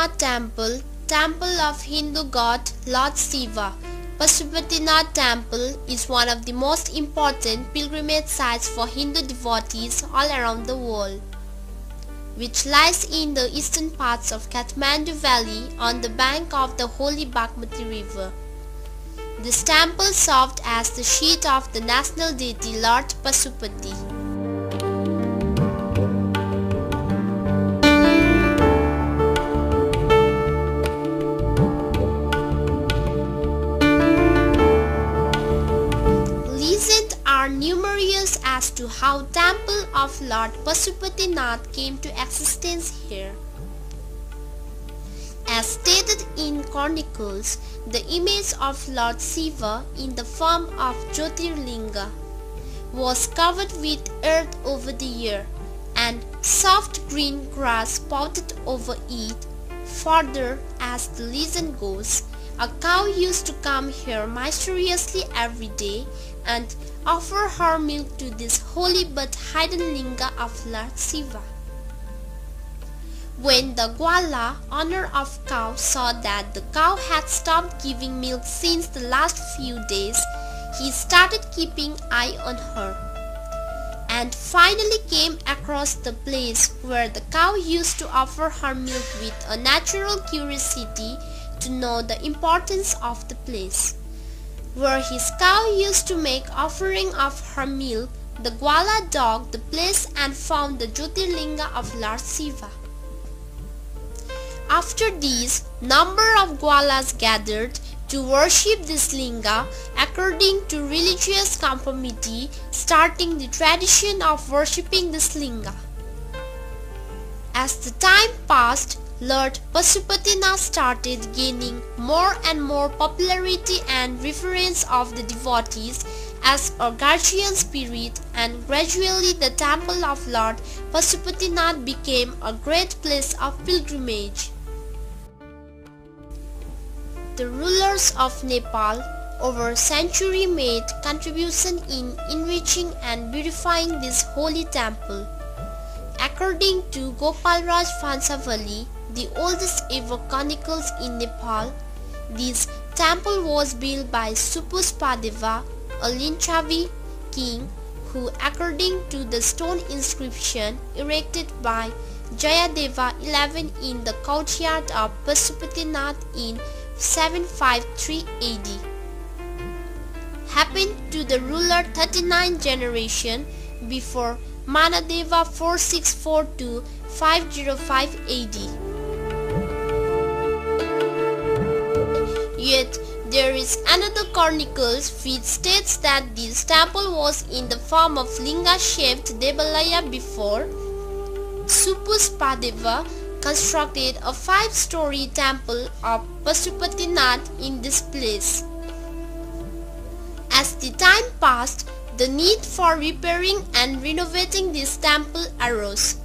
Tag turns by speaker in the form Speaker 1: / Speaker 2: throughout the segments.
Speaker 1: Pasupatinath Temple, temple of Hindu god Lord Shiva. Pasupatinath Temple is one of the most important pilgrimage sites for Hindu devotees all around the world, which lies in the eastern parts of Kathmandu Valley on the bank of the holy Bagmati River. This temple served as the seat of the national deity Lord Pasupati. Legends are numerous as to how temple of Lord Pasupatinath came to existence here. As stated in chronicles, the image of Lord Shiva in the form of Jyotirlinga was covered with earth over the year, and soft green grass sprouted over it. Further, as the legend goes, a cow used to come here mysteriously every day and offer her milk to this holy but hidden linga of Lord Shiva. When the Gwala, owner of cow, saw that the cow had stopped giving milk since the last few days, he started keeping eye on her, and finally came across the place where the cow used to offer her milk with a natural curiosity to know the importance of the place. Where his cow used to make offering of her milk, the Gwala dogged the place and found the Jyotirlinga of Lord Shiva. After this, number of Gwalas gathered to worship this linga according to religious conformity, starting the tradition of worshipping this linga. As the time passed, Lord Pasupatinath started gaining more and more popularity and reverence of the devotees as a guardian spirit, and gradually the temple of Lord Pasupatinath became a great place of pilgrimage. The rulers of Nepal over century made contribution in enriching and beautifying this holy temple. According to Gopalraj Vanshavali, the oldest ever chronicles in Nepal, this temple was built by Supuspadeva, a Linchavi king, who, according to the stone inscription erected by Jayadeva 11 in the courtyard of Pasupatinath in 753 AD, happened to the ruler 39 generation before Manadeva 4642-505 AD. Yet there is another chronicles which states that this temple was in the form of linga-shaped Devalaya before Supuspadeva constructed a 5-story temple of Pasupatinath in this place. As the time passed, the need for repairing and renovating this temple arose.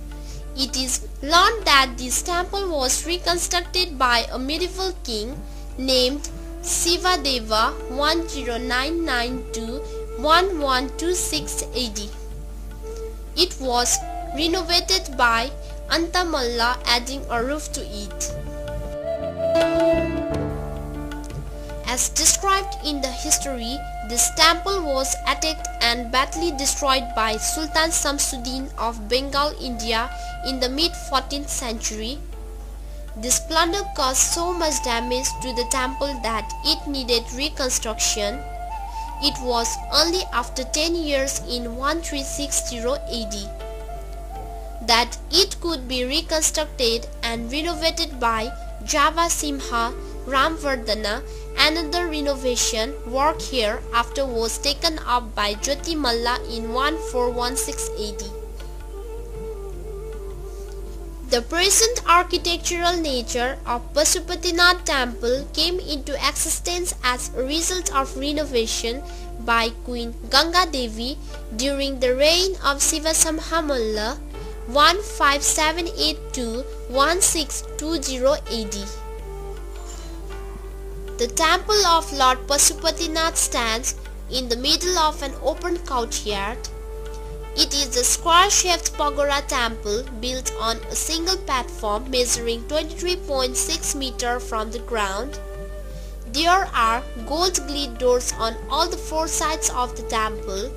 Speaker 1: It is learned that this temple was reconstructed by a medieval king named Sivadeva 10992-1126 AD. It was renovated by Antamalla, adding a roof to it. As described in the history, this temple was attacked and badly destroyed by Sultan Shamsuddin of Bengal, India in the mid-14th century. This plunder caused so much damage to the temple that it needed reconstruction. It was only after 10 years in 1360 AD that it could be reconstructed and renovated by Java Simha Ramvardhana. Another renovation work here after was taken up by Jyoti Malla in 1416 AD. The present architectural nature of Pasupatinath temple came into existence as a result of renovation by Queen Ganga Devi during the reign of Sivasamha Malla 1578-1620 AD. The temple of Lord Pasupatinath stands in the middle of an open courtyard. It is a square-shaped pagoda temple built on a single platform measuring 23.6 meters from the ground. There are gold-gleed doors on all the four sides of the temple.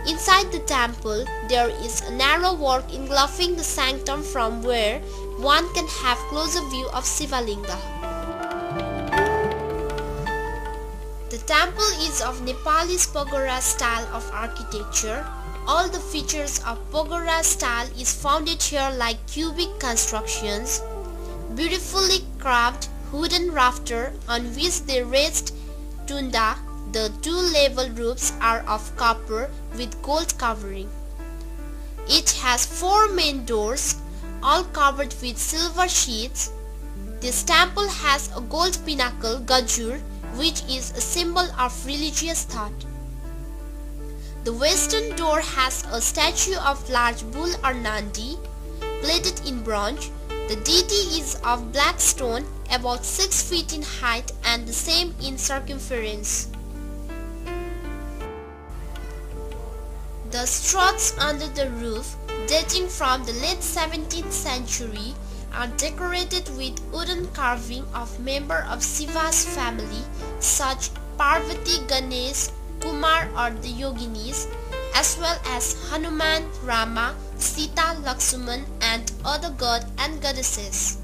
Speaker 1: Inside the temple, there is a narrow walk engulfing the sanctum from where one can have closer view of Shivalinga. The temple is of Nepalese pagoda style of architecture. All the features of pagoda style is founded here like cubic constructions. Beautifully carved wooden rafter on which they rest tunda. The two-level roofs are of copper with gold covering. It has four main doors, all covered with silver sheets. This temple has a gold pinnacle, Gajur, which is a symbol of religious thought. The western door has a statue of large bull or Nandi, plated in bronze. The deity is of black stone, about 6 feet in height and the same in circumference. The struts under the roof, dating from the late 17th century, are decorated with wooden carving of members of Shiva's family such Parvati, Ganesh, Kumar or the Yoginis, as well as Hanuman, Rama, Sita, Lakshman and other gods and goddesses.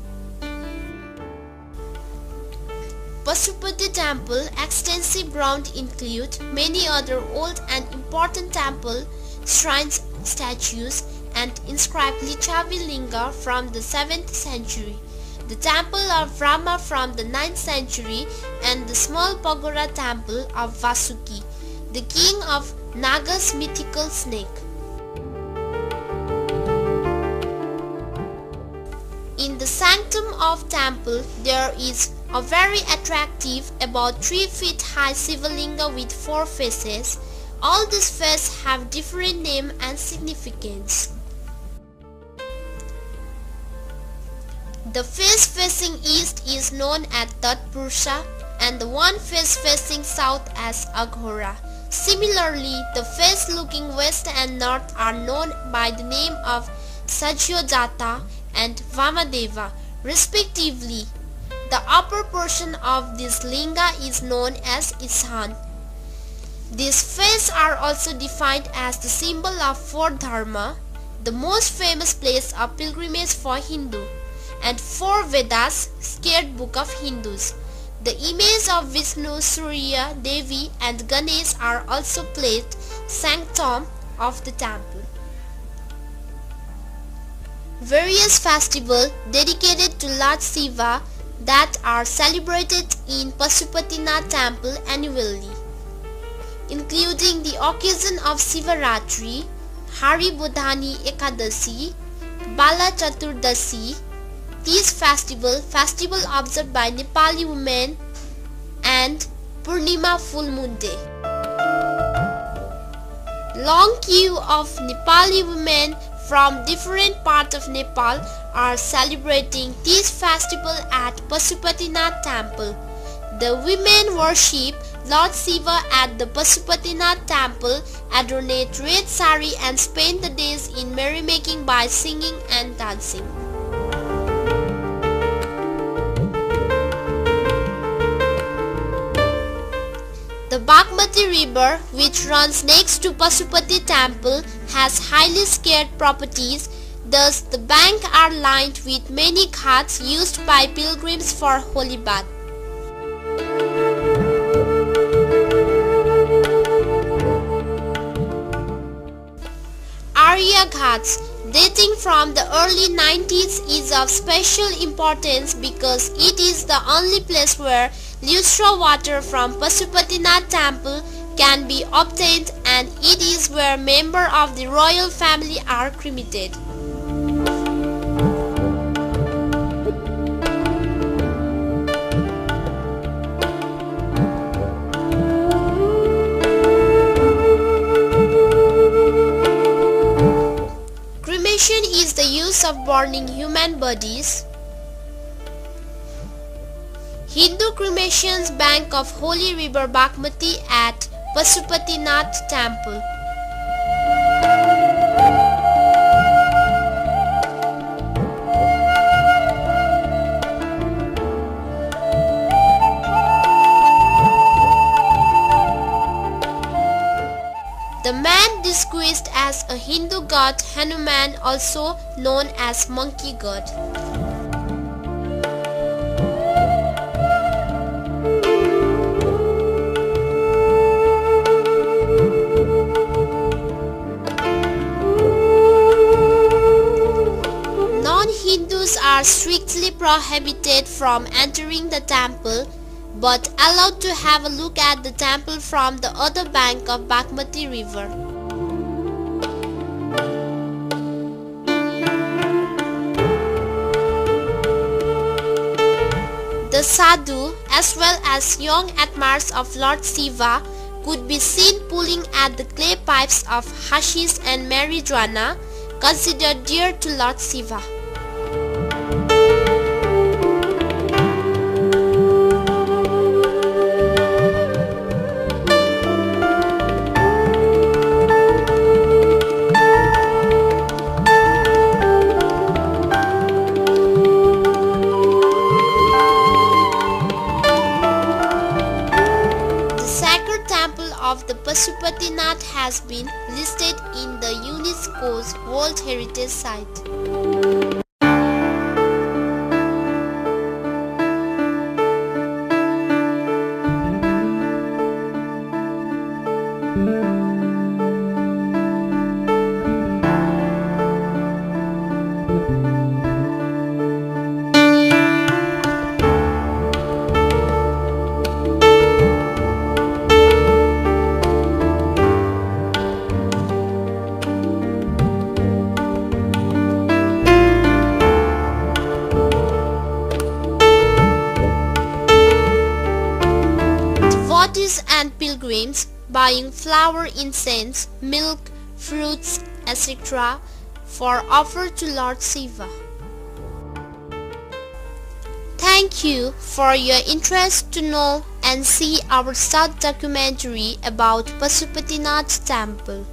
Speaker 1: Pasupati temple extensive ground include many other old and important temple, shrines, statues and inscribed Lichavi Linga from the 7th century, the temple of Rama from the 9th century and the small pagoda temple of Vasuki, the king of Naga's mythical snake. In the sanctum of temple there is a very attractive about 3 feet high Shivalinga with 4 faces. All these faces have different name and significance. The face facing east is known as Tatpurusha and the one face facing south as Aghora. Similarly, the face looking west and north are known by the name of Satyojata and Vamadeva respectively. The upper portion of this linga is known as Ishan. These faces are also defined as the symbol of four dharma, the most famous place of pilgrimage for Hindu, and four Vedas, sacred book of Hindus. The image of Vishnu, Surya, Devi and Ganesh are also placed sanctum of the temple. Various festivals dedicated to Lord Shiva that are celebrated in Pasupatinath temple annually, including the occasion of Shivaratri, Haribodhani Ekadashi, Bala Chaturdasi. These festival observed by Nepali women and Purnima full moon day. Long queue of Nepali women from different parts of Nepal are celebrating this festival at Pasupatinath temple. The women worship Lord Shiva at the Pasupatinath temple, adorn red sari and spend the days in merrymaking by singing and dancing. The Bagmati river, which runs next to Pasupati temple, has highly sacred properties. Thus, the banks are lined with many ghats used by pilgrims for holy bath. Arya Ghats, dating from the early 90s, is of special importance because it is the only place where Lustra water from Pasupatinath temple can be obtained, and it is where members of the royal family are cremated. Cremation is the use of burning human bodies. Hindu cremations bank of holy river Bagmati at Pasupatinath temple. The man disguised as a Hindu god Hanuman, also known as monkey god. Non-Hindus are strictly prohibited from entering the temple, but allowed to have a look at the temple from the other bank of Bagmati river. The sadhu, as well as young admirers of Lord Shiva, could be seen pulling at the clay pipes of hashish and marijuana, considered dear to Lord Shiva. Of the Pashupatinath has been listed in the UNESCO's World Heritage Site. Devotees and pilgrims buying flour, incense, milk, fruits, etc. for offer to Lord Shiva. Thank you for your interest to know and see our short documentary about Pashupatinath Temple.